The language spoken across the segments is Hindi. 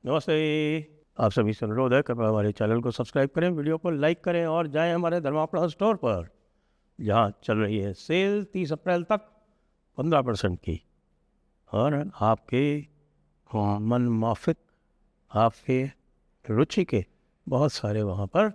नमस्ते। आप सभी से अनुरोध है कृपया हमारे चैनल को सब्सक्राइब करें, वीडियो को लाइक करें और जाएं हमारे धर्मापड़ा स्टोर पर, जहां चल रही है सेल 30 अप्रैल तक 15% की। और आपके मन माफिक, आपके रुचि के बहुत सारे वहाँ पर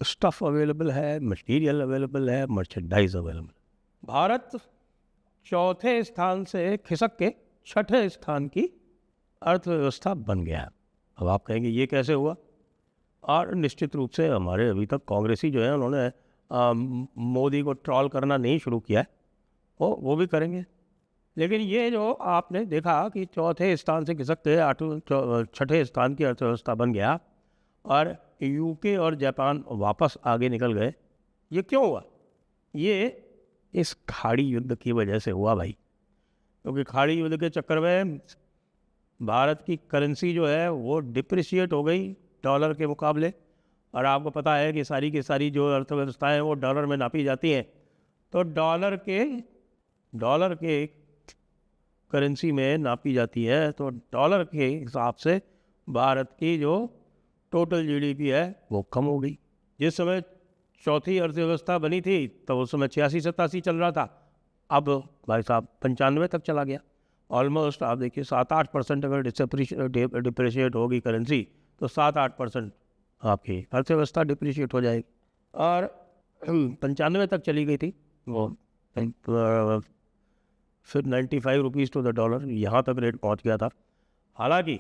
स्टफ अवेलेबल है, मटेरियल अवेलेबल है, मर्चेंडाइज अवेलेबल। भारत चौथे स्थान से खिसक के छठे स्थान की अर्थव्यवस्था बन गया है। अब आप कहेंगे ये कैसे हुआ? और निश्चित रूप से हमारे अभी तक कांग्रेसी जो है उन्होंने मोदी को ट्रॉल करना नहीं शुरू किया है, वो भी करेंगे। लेकिन ये जो आपने देखा कि चौथे स्थान से खिसक के छठे स्थान की अर्थव्यवस्था बन गया और यूके और जापान वापस आगे निकल गए, ये क्यों हुआ? ये इस खाड़ी युद्ध की वजह से हुआ भाई। क्योंकि खाड़ी युद्ध के चक्कर में भारत की करेंसी जो है वो डिप्रिशिएट हो गई डॉलर के मुकाबले। और आपको पता है कि सारी की सारी जो अर्थव्यवस्थाएं वो डॉलर में नापी जाती हैं, तो डॉलर के करेंसी में नापी जाती है, तो डॉलर के हिसाब से भारत की जो टोटल जीडीपी है वो कम हो गई। जिस समय चौथी अर्थव्यवस्था बनी थी तो उस समय 86-87 चल रहा था, अब भाई साहब 95 तक चला गया। ऑलमोस्ट आप देखिए 7-8% अगर डिप्रिशिएट होगी करेंसी तो 7-8% आपकी अर्थव्यवस्था डिप्रिशिएट हो जाएगी। और 95 तक चली गई थी वो, फिर 95 रुपीज़ टू द डॉलर यहाँ तक रेट पहुँच गया था। हालांकि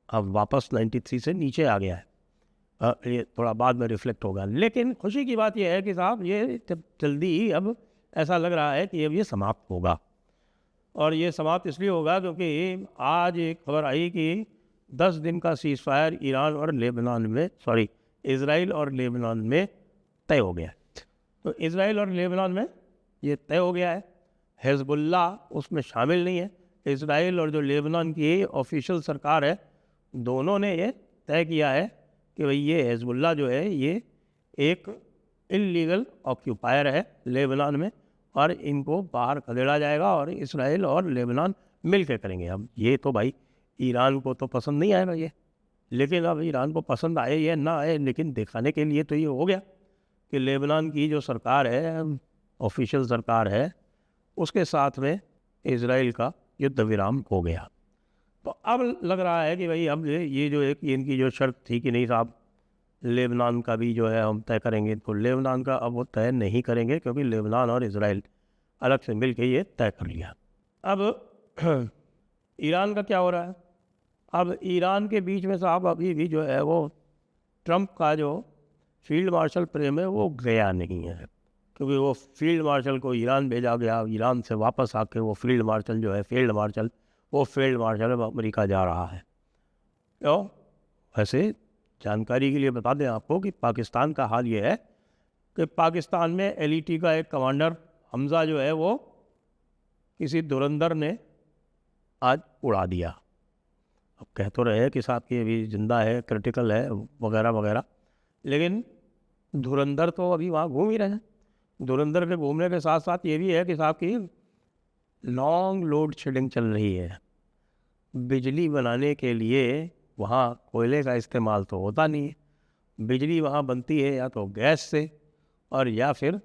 अब वापस 93 से नीचे आ गया है। ये थोड़ा बाद में रिफ्लेक्ट होगा। लेकिन खुशी की बात यह है कि साहब ये जल्दी ही अब ऐसा लग रहा है कि अब ये समाप्त होगा। और ये समाप्त इसलिए होगा क्योंकि आज एक खबर आई कि 10 दिन का सीज़ फायर ईरान और लेबनान में, सॉरी, इजराइल और लेबनान में तय हो गया है। तो इजराइल और लेबनान में ये तय हो गया है, हिजबुल्ला उसमें शामिल नहीं है। इजराइल और जो लेबनान की ऑफिशियल सरकार है, दोनों ने ये तय किया है कि भाई ये हिजबुल्ला जो है ये एक इल्लीगल ऑक्यूपायर है लेबनान में, और इनको बाहर खदेड़ा जाएगा और इसराइल और लेबनान मिल के करेंगे। अब ये तो भाई ईरान को तो पसंद नहीं आएगा ये, लेकिन अब ईरान को पसंद आए या ना आए, लेकिन दिखाने के लिए तो ये हो गया कि लेबनान की जो सरकार है, ऑफिशियल सरकार है, उसके साथ में इसराइल का युद्ध विराम हो गया। तो अब लग रहा है कि भाई अब ये जो एक इनकी जो शर्त थी कि नहीं साहब लेबनान का भी जो है हम तय करेंगे, तो लेबनान का अब वो तय नहीं करेंगे, क्योंकि लेबनान और इजराइल अलग से मिल के ये तय कर लिया। अब ईरान का क्या हो रहा है? अब ईरान के बीच में साहब अभी भी जो है वो ट्रंप का जो फील्ड मार्शल प्रेम है वो गया नहीं है, क्योंकि वो फील्ड मार्शल को ईरान भेजा गया, ईरान से वापस आके वो फील्ड मार्शल जो है फील्ड मार्शल अब अमेरिका जा रहा है। क्यों? वैसे जानकारी के लिए बता दें आपको कि पाकिस्तान का हाल ये है कि पाकिस्तान में एलईटी का एक कमांडर हमजा जो है वो किसी धुरंधर ने आज उड़ा दिया। अब कह तो रहे हैं कि साहब कि अभी जिंदा है, क्रिटिकल है वगैरह वगैरह, लेकिन धुरंधर तो अभी वहाँ घूम ही रहे हैं। धुरंधर के घूमने के साथ साथ ये भी है कि साहब की लॉन्ग लोड शेडिंग चल रही है। बिजली बनाने के लिए वहाँ कोयले का इस्तेमाल तो होता नहीं है, बिजली वहाँ बनती है या तो गैस से और या फिर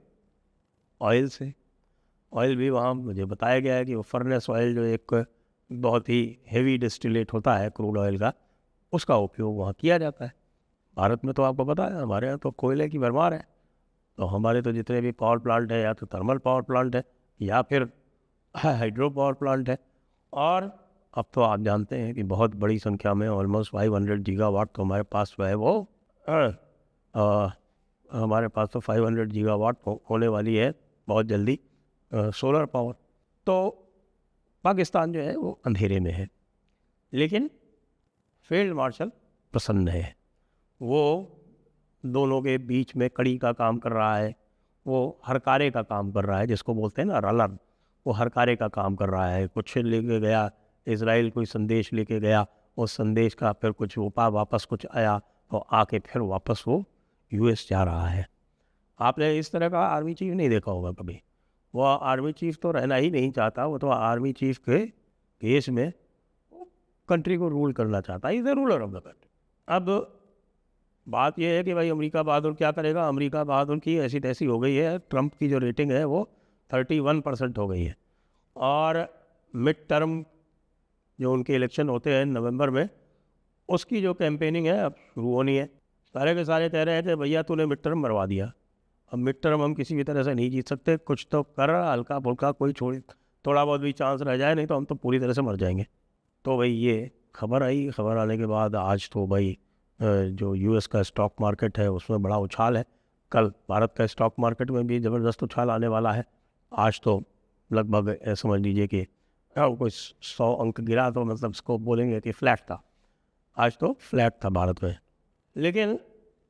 ऑयल से। ऑयल भी वहाँ मुझे बताया गया है कि वो फर्नेस ऑयल जो एक बहुत ही हेवी डिस्टिलेट होता है क्रूड ऑयल का, उसका उपयोग वहाँ किया जाता है। भारत में तो आपको पता है हमारे यहाँ तो कोयले की भरमार है, तो हमारे तो जितने भी पावर प्लांट है या तो थर्मल पावर प्लांट है या फिर हाइड्रो पावर प्लांट है। और अब तो आप जानते हैं कि बहुत बड़ी संख्या में ऑलमोस्ट 500 गीगावाट तो हमारे पास जो है वो हमारे पास तो 500 गीगावाट होने वाली है बहुत जल्दी सोलर पावर। तो पाकिस्तान जो है वो अंधेरे में है, लेकिन फील्ड मार्शल प्रसन्न है। वो दोनों के बीच में कड़ी का काम कर रहा है, वो हरकारे का काम कर रहा है, जिसको बोलते हैं ना रलर, वो हरकारे का काम कर रहा है। कुछ लेके गया इजराइल, कोई संदेश लेके गया, उस संदेश का फिर कुछ वापस कुछ आया, तो आके फिर वापस वो यूएस जा रहा है। आपने इस तरह का आर्मी चीफ नहीं देखा होगा कभी। वो आर्मी चीफ तो रहना ही नहीं चाहता, वो तो आर्मी चीफ के केस में कंट्री को रूल करना चाहता है, is the ruler of the country. अब बात यह है कि भाई अमेरिका बहादुर क्या करेगा। अमेरिका बहादुर की ऐसी तैसी हो गई है, ट्रंप की जो रेटिंग है वो 31% हो गई है, और मिड टर्म जो उनके इलेक्शन होते हैं नवंबर में, उसकी जो कैंपेनिंग है अब शुरू होनी है। सारे के सारे कह रहे हैं कि भैया तूने मिड टर्म मरवा दिया, अब मिड टर्म हम किसी भी तरह से नहीं जीत सकते, कुछ तो कर, हल्का फुल्का कोई छोड़, थोड़ा बहुत भी चांस रह जाए, नहीं तो हम तो पूरी तरह से मर जाएंगे। तो भाई ये खबर आई, खबर आने के बाद आज तो भाई जो यूएस का स्टॉक मार्केट है उसमें बड़ा उछाल है। कल भारत का स्टॉक मार्केट में भी ज़बरदस्त उछाल आने वाला है। आज तो लगभग समझ लीजिए कि कोई 100 अंक गिरा तो मतलब इसको बोलेंगे कि फ्लैट था। आज तो फ्लैट था भारत में। लेकिन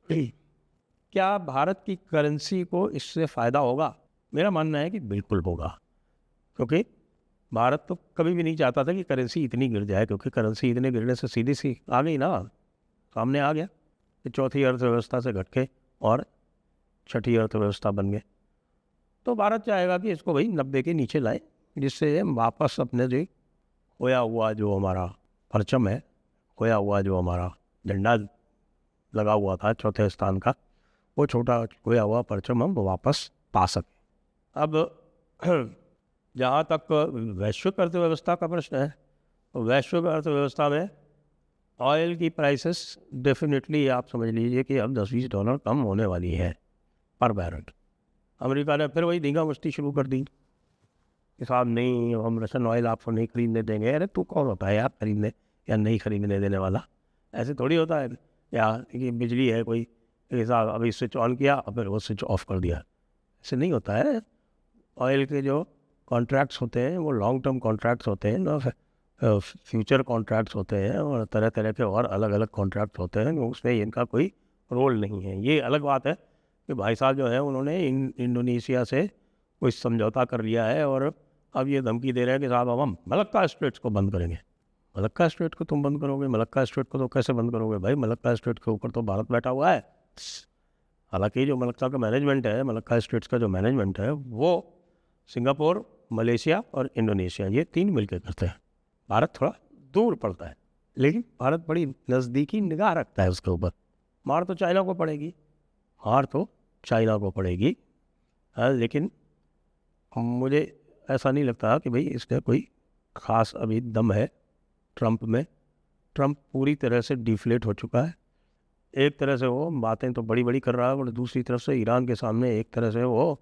क्या भारत की करेंसी को इससे फ़ायदा होगा? मेरा मानना है कि बिल्कुल होगा, क्योंकि भारत तो कभी भी नहीं चाहता था कि करेंसी इतनी गिर जाए, क्योंकि करेंसी इतने गिरने से सीधी सी आ गई ना, सामने आ गया कि चौथी अर्थव्यवस्था से घट के और छठी अर्थव्यवस्था बन गए। तो भारत चाहेगा कि इसको भाई 90 के नीचे लाए, जिससे वापस अपने जो खोया हुआ जो हमारा परचम है, खोया हुआ जो हमारा झंडा लगा हुआ था चौथे स्थान का, वो छोटा खोया हुआ परचम हम वापस पा सकें। अब जहाँ तक वैश्विक अर्थव्यवस्था का प्रश्न है, तो वैश्विक अर्थव्यवस्था में ऑयल की प्राइसेस डेफिनेटली आप समझ लीजिए कि अब $10-20 कम होने वाली है पर बैरल। अमेरिका ने फिर वही धींगा मस्ती शुरू कर दी कि साहब नहीं, हम रशियन ऑयल आपको नहीं खरीदने देंगे। अरे तू कौन होता है यार खरीदने या नहीं खरीदने देने वाला? ऐसे थोड़ी होता है यार कि बिजली है कोई साहब अभी स्विच ऑन किया और फिर वो स्विच ऑफ कर दिया, ऐसे नहीं होता है। ऑयल के जो कॉन्ट्रैक्ट्स होते हैं वो लॉन्ग टर्म कॉन्ट्रैक्ट्स होते हैं ना, फ्यूचर कॉन्ट्रैक्ट्स होते हैं और तरह तरह के और अलग अलग कॉन्ट्रैक्ट होते हैं, उसमें इनका कोई रोल नहीं है। ये अलग बात है कि भाई साहब जो है उन्होंने इंडोनेशिया से कोई समझौता कर लिया है और अब ये धमकी दे रहे हैं कि साहब अब हम मलक्का स्ट्रेट्स को बंद करेंगे। मलक्का स्ट्रेट को तुम बंद करोगे? मलक्का स्ट्रेट को तो कैसे बंद करोगे भाई? मलक्का स्ट्रेट के ऊपर तो भारत बैठा हुआ है। हालांकि जो मलक्का का मैनेजमेंट है, मलक्का स्ट्रेट्स का जो मैनेजमेंट है वो सिंगापुर, मलेशिया और इंडोनेशिया ये 3 मिलकर करते हैं। भारत थोड़ा दूर पड़ता है, लेकिन भारत बड़ी नज़दीकी निगाह रखता है उसके ऊपर। मार तो चाइना को पड़ेगी, हार तो चाइना को पड़ेगी। हाँ, लेकिन मुझे ऐसा नहीं लगता कि भाई इसका कोई ख़ास अभी दम है ट्रंप में। ट्रंप पूरी तरह से डिफ्लेट हो चुका है। एक तरह से वो बातें तो बड़ी बड़ी कर रहा है और दूसरी तरफ से ईरान के सामने एक तरह से वो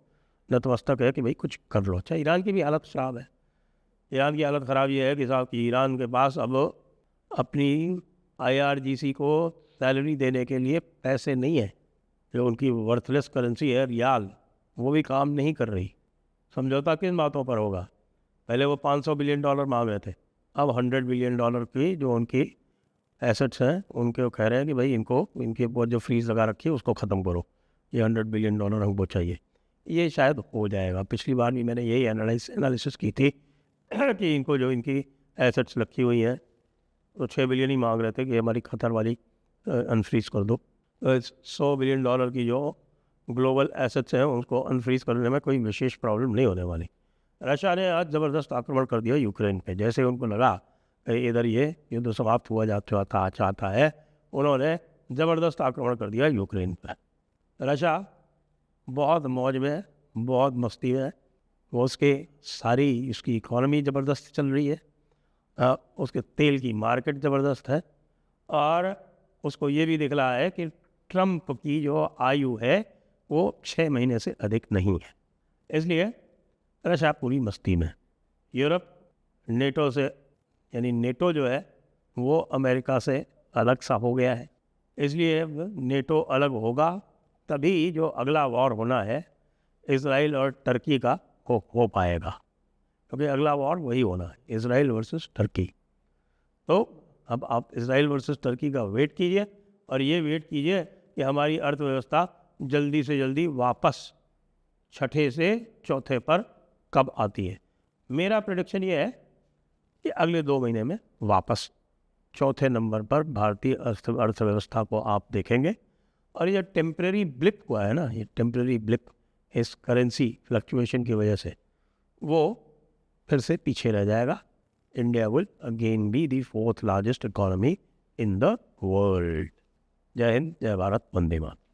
नतमस्तक है कि भाई कुछ कर लो। अच्छा, ईरान की भी हालत ख़राब है। ईरान की हालत ख़राब ये है कि साहब कि ईरान के पास अब अपनी IRGC को सैलरी देने के लिए पैसे नहीं है। जो उनकी वर्थलेस करेंसी है रियाल, वो भी काम नहीं कर रही। समझौता किन बातों पर होगा? पहले वो $500 बिलियन मांग रहे थे, अब $100 बिलियन की जो उनकी एसेट्स हैं उनके वो कह रहे हैं कि भाई इनको इनके ऊपर जो फ्रीज लगा रखी है उसको ख़त्म करो, ये $100 बिलियन हमको चाहिए। ये शायद हो जाएगा। पिछली बार भी मैंने यही एनालिसिस की थी कि इनको जो इनकी एसेट्स रखी हुई हैं तो 6 बिलियन ही मांग रहे थे कि हमारी खतर वाली अनफ्रीज कर दो। $100 बिलियन की जो ग्लोबल एसेट्स हैं उसको अनफ्रीज करने में कोई विशेष प्रॉब्लम नहीं होने वाली। रशिया ने आज ज़बरदस्त आक्रमण कर दिया यूक्रेन पे। जैसे उनको लगा इधर ये युद्ध समाप्त हुआ चाहता है, उन्होंने ज़बरदस्त आक्रमण कर दिया यूक्रेन पर। रशिया बहुत मौज में है, बहुत मस्ती में है। वो उसके सारी उसकी इकॉनमी ज़बरदस्त चल रही है, उसके तेल की मार्केट ज़बरदस्त है और उसको ये भी दिख रहा है कि ट्रंप की जो आयु है वो 6 महीने से अधिक नहीं है। इसलिए रशिया पूरी मस्ती में। यूरोप नेटो से, यानी नेटो जो है वो अमेरिका से अलग सा हो गया है, इसलिए नेटो अलग होगा तभी जो अगला वॉर होना है इजराइल और टर्की का हो पाएगा, क्योंकि अगला वॉर वही होना है, इजराइल वर्सेस टर्की। तो अब आप इजराइल वर्सेस टर्की का वेट कीजिए और ये वेट कीजिए कि हमारी अर्थव्यवस्था जल्दी से जल्दी वापस छठे से चौथे पर कब आती है। मेरा प्रेडिक्शन ये है कि अगले 2 महीने में वापस चौथे नंबर पर भारतीय अर्थव्यवस्था को आप देखेंगे। और ये टेम्परेरी ब्लिप हुआ है ना, ये टेम्परेरी ब्लिप इस करेंसी फ्लक्चुएशन की वजह से वो फिर से पीछे रह जाएगा। India will again be the fourth largest economy in the world. जय हिंद, जय भारत, वंदे मातरम.